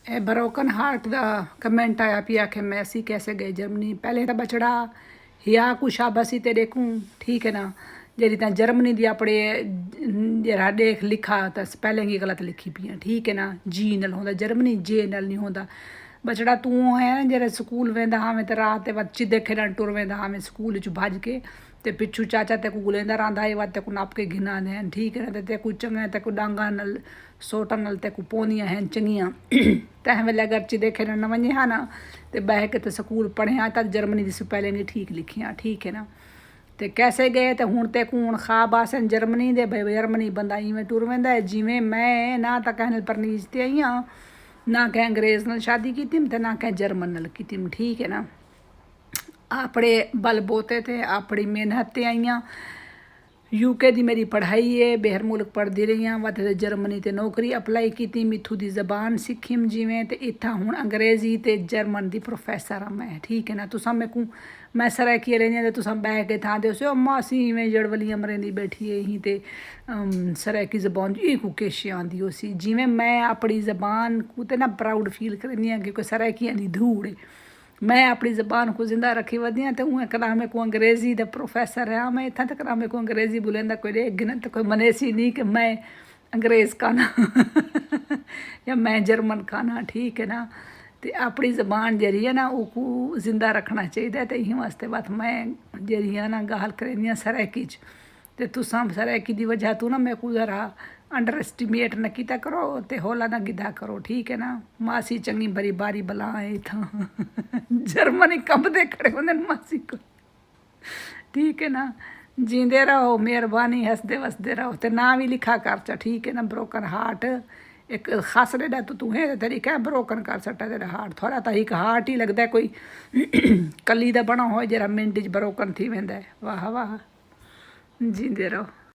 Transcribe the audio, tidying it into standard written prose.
ए broken heart का comment आया पिया कि मैसी कैसे गए जर्मनी। पहले तो बछड़ा या कुछ शाबाशी ते देखूँ, ठीक है ना। जेरी ता जर्मनी दी अपने जरा देख लिखा तो स्पैलिंग ही गलत लिखी पी, ठीक है ना। जी नल होंदा जर्मनी, जे नल नहीं होंदा। बछड़ा तू है ना जेरे स्कूल वेंदा हमें तो रात बच्ची देखे ना टुर वेंदा हमें स्कूल च भज के ते पिछू चाचा ते को गुलेंदा रहा है वा ते को नाप के घिना हैं, ठीक है ना। ते को चंगा ते को डांगा नल सोटा नल ते को पोनियां हैं चंगियां तह वेले अगर ची देखे ना वने हा ना ते बह के ते स्कूल पढ़िया तक जर्मनी दी स्पैलिंग ठीक लिखियां, ठीक है ना। ते कैसे गए तो हूँ ते कूण खाब आसन जर्मनी दे भाई जर्मनी बंदा इवें टुर वेंदा है जिमें मैं ना तो कहने परनीज ते आई हाँ, ना कह अंग्रेज़ नाल शादी की ते ना कह जर्मन नाल की, ठीक है ना। अपने बल बोते थे अपनी मेहनत ते आईयां। यूके दी मेरी पढ़ाई है, बेहर मुल्क पढ़ती रही हाँ। वत जर्मनी ते नौकरी अप्लाई की, मिथू दी जबान सीखी जिमें ते इत्था हूँ अंग्रेजी ते जर्मन दी प्रोफैसर हाँ मैं, ठीक है ना। तुसा मैं को मैं सराइकी रही तुसा बह के था दे अम्मा असी इवें जड़वलियां मरेंदी बैठी ही ते सराइकी जबान को किश आंदी उसी जिमें मैं अपनी जबान को ते ना प्राउड फील करनी हाँ क्योंकि सराइकी आंदी धूड़ है। मैं अपनी ज़बान को जिंदा रखी वधी हाँ तो उहें कला में को अंग्रेज़ी द प्रोफैसर है मैं इतना तक में को अंग्रेज़ी बोलेंदा कोई देख गिन तो कोई मनेसी नहीं कि मैं अंग्रेज़ खाना या मैं जर्मन खाना, ठीक है ना। तो अपनी ज़बान जरी है ना वो जिंदा रखना चाहिए। तो यही वास्ते बात मैं जरी है ना गाल करें सराइकी च ते तुसां सराइकी दी वजह तू ना मैं को जरा अंडर एस्टिमेट न किया करो ते होला ना गिदा करो, ठीक है ना। मासी चंगी बरी बारी बला है था जर्मनी कब दे खड़े होंगे मासी को, ठीक है ना। जींदे रहो, मेहरबानी, हंसदे वसदे रहो ते ना भी लिखा कर चा, ठीक है ना। ब्रोकन हार्ट एक खास रेडा तो तू है तेरी क्या ब्रोकन कर सटा तेरा हार्ट थोड़ा तो एक हार्ट ही लगता है कोई कली दा बना हो जरा मिंट च ब्रोकन थी वेंदा है। वाह वाह, जींदे रहो।